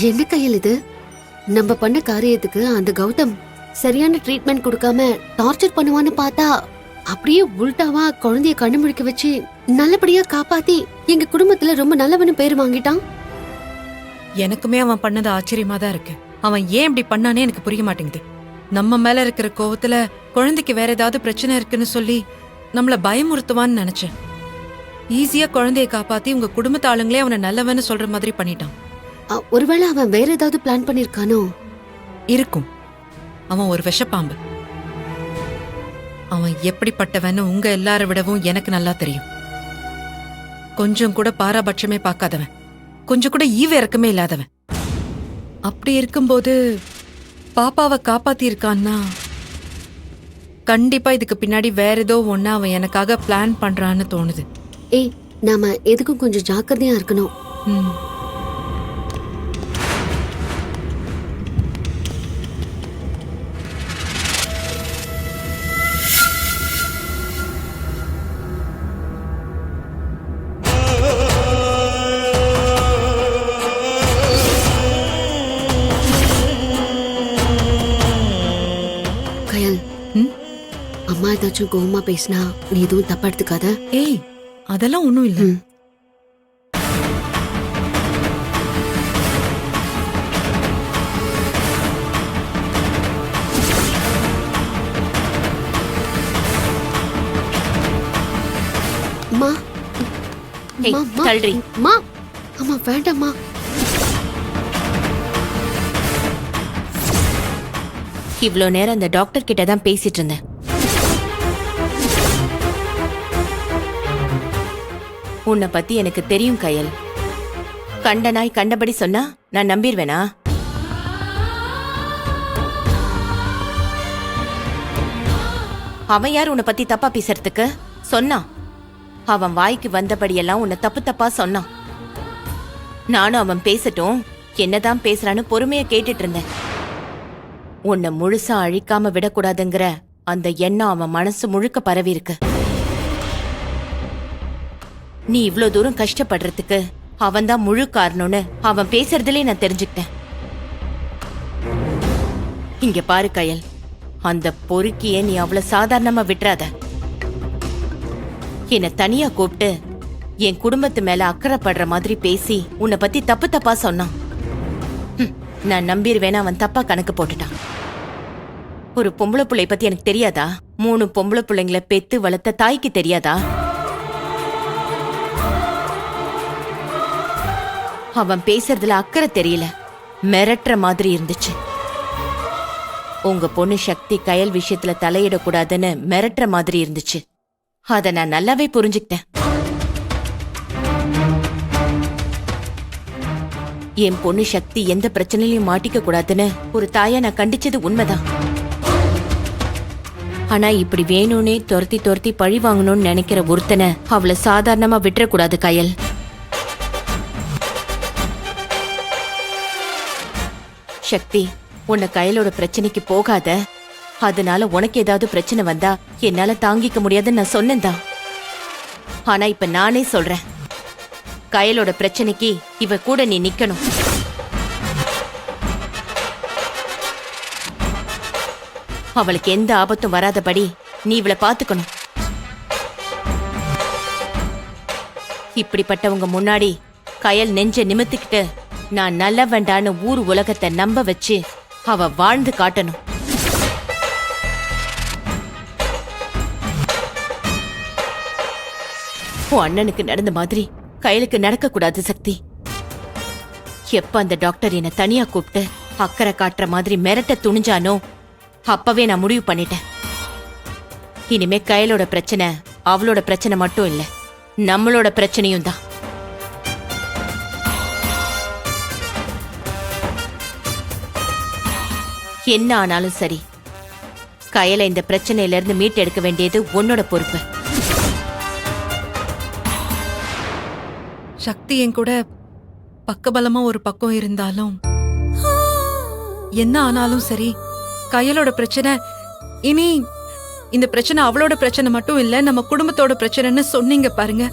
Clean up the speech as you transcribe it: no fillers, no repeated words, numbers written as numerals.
என்ன கையில் இது? நம்ம பண்ண காரியத்துக்கு அந்த கௌதம் சரியான ட்ரீட்மெண்ட் கொடுக்காம டார்ச்சர் பண்ணுவான்னு பார்த்தா அப்படியே உல்டாவா குழந்தைய கண்ணு முழிக்க வச்சு நல்லபடியா காப்பாத்தி எங்க குடும்பத்துல ரொம்ப நல்லவனு பேர் வாங்கிட்டான். எனக்குமே அவன் பண்ணது ஆச்சரியமா தான் இருக்கு. அவன் ஏன் இப்படி பண்ணானே எனக்கு புரிய மாட்டேங்குது. நம்ம மேல இருக்கிற கோவத்துல குழந்தைக்கு வேற ஏதாவது பிரச்சனை இருக்குன்னு சொல்லி நம்மள பயமுறுத்துவான்னு நினைச்சேன். ஈஸியா குழந்தைய காப்பாத்தி உங்க குடும்பத்து ஆளுங்களே அவனை நல்லவன்னு சொல்ற மாதிரி பண்ணிட்டான். ஒருவேளை அவன் வேற ஏதாவது பிளான் பண்ணிருக்கானோ? இருக்கும். அவன் ஒரு விஷப்பாம்பு. அவன் எப்படிப்பட்டவன்னு உங்க எல்லார விடவும் எனக்கு நல்லா தெரியும். கொஞ்சம் கூட பாராபட்சமே பார்க்காதவன், கொஞ்சம் கூட ஈவ இறக்கமே இல்லாதவன். அப்படி இருக்கும்போது பாப்பாவை காப்பாத்தி இருக்கான்னா கண்டிப்பா இதுக்கு பின்னாடி வேற ஏதோ ஒண்ணு அவன் எனக்காக பிளான் பண்றான்னு தோணுது. ஏய், நாம எதுக்கும் கொஞ்சம் ஜாக்கிரதையா இருக்கணும். அம்மா ஏதாச்சும் கோவமா பேசினா நீ எதுவும் தப்பா எடுத்துக்காத. ஏய், அதெல்லாம் ஒண்ணும் இல்ல. அம்மா தள்ளுறி. அம்மா அம்மா வேண்டாம்மா. இவ்ளோ நேரம் அந்த டாக்டர் கிட்ட தான் பேசிட்டு இருந்தேன். உன்னை பத்தி எனக்கு தெரியும் கயல். கண்ட நாய் கண்டபடி சொன்னா நான் நம்பிடுவேனா? அவன் யார் உன்னை பத்தி தப்பா பேசுறதுக்கு? சொன்னான். அவன் வாய்க்கு வந்தபடியெல்லாம் உன்னை தப்பு தப்பா சொன்னான். நானும் அவன் பேசட்டும், என்னதான் பேசுறான்னு பொறுமையா கேட்டுட்டு இருந்தேன். உன்னை முழுசா அழிக்காம விடக்கூடாதுங்கிற அந்த எண்ணம் அவன் மனசு முழுக்க பரவி இருக்கு. நீ இவ்ளோ தூரம் கஷ்டப்படுறதுக்கு அவன்தான் முழு காரணம்னு அவன் பேசுறதுலே நான் தெரிஞ்சுக்கிட்டேன். இங்க பாரு கயல், அந்த பொறுக்கிய நீ அவ்வளவு சாதாரணமா விட்டுறாத. என்னை தனியா கூப்பிட்டு என் குடும்பத்து மேல அக்கறைப்படுற மாதிரி பேசி உன்னை பத்தி தப்பு தப்பா சொன்னான். நான் நம்பிடுவேன்னு அவன் தப்பா கணக்கு போட்டுட்டான். ஒரு பொம்பளை பிள்ளை பத்தி எனக்கு தெரியாதா? 3 பொம்பளை பிள்ளைங்களை பெத்து வளர்த்த தாய்க்கு தெரியாதா? அவன் பேசுறதுல அக்கறை தெரியல, மிரட்டுற மாதிரி இருந்துச்சு. உங்க பொண்ணு சக்தி கயல் விஷயத்துல தலையிடக்கூடாதுன்னு மிரட்டுற மாதிரி இருந்துச்சு. அத நான் நல்லாவே புரிஞ்சுக்கிட்டேன். என் பொண்ணு சக்தி எந்த பிரச்சனையிலையும் மாட்டிக்க கூடாதுன்னு ஒரு தாயா நான் கண்டிச்சது உண்மைதான். ஆனா இப்படி வேணும்னே துரத்தி துரத்தி பழி வாங்கணும்னு நினைக்கிற ஒருத்தனை அவளை சாதாரணமா விட்டுறக்கூடாது கயல். சக்தி, உன்னை கயலோட பிரச்சனைக்கு போகாத, அதனால உனக்கு ஏதாவது பிரச்சனை வந்தா என்னால தாங்கிக்க முடியாதுன்னு நான் சொன்னேன்தான். ஆனா இப்ப நானே சொல்றேன், கயலோட பிரச்சனைக்கு இவ கூட நீ நிக்கணும். அவளுக்கு எந்த ஆபத்தும் வராதபடி நீ இவளை பாத்துக்கணும். இப்படிப்பட்டவங்க முன்னாடி கயல் நெஞ்ச நிமித்திக்கிட்டு நான் நல்லவண்டான்னு ஊர் உலகத்தை நம்ப வச்சு அவ வாழ்ந்து காட்டணும். உன் அண்ணனுக்கு நடந்த மாதிரி கயலுக்கு நடக்க கூடாது சக்தி. எப்ப அந்த டாக்டர் என்ன தனியா கூப்பிட்டு அக்கறை காட்டுற மாதிரி மிரட்ட துணிஞ்சானோ அப்பவே நான் முடிவு பண்ணிட்டேன். இனிமே கயலோட பிரச்சனை அவளோட பிரச்சனை மட்டும் இல்ல, நம்மளோட பிரச்சனையும் தான். என்ன ஆனாலும் சரி, கயலை இந்த பிரச்சனையில இருந்து மீட்டு எடுக்க வேண்டியது உன்னோட பொறுப்பு. சக்தி என் கூட பக்கபலமா ஒரு பக்கம் இருந்தாலும் என்ன ஆனாலும் சரி, கயலோட பிரச்சனை இனி இந்த பிரச்சனை அவளோட பிரச்சனை மட்டும் இல்ல, நம்ம குடும்பத்தோட பிரச்சனைன்னு சொன்னீங்க பாருங்க.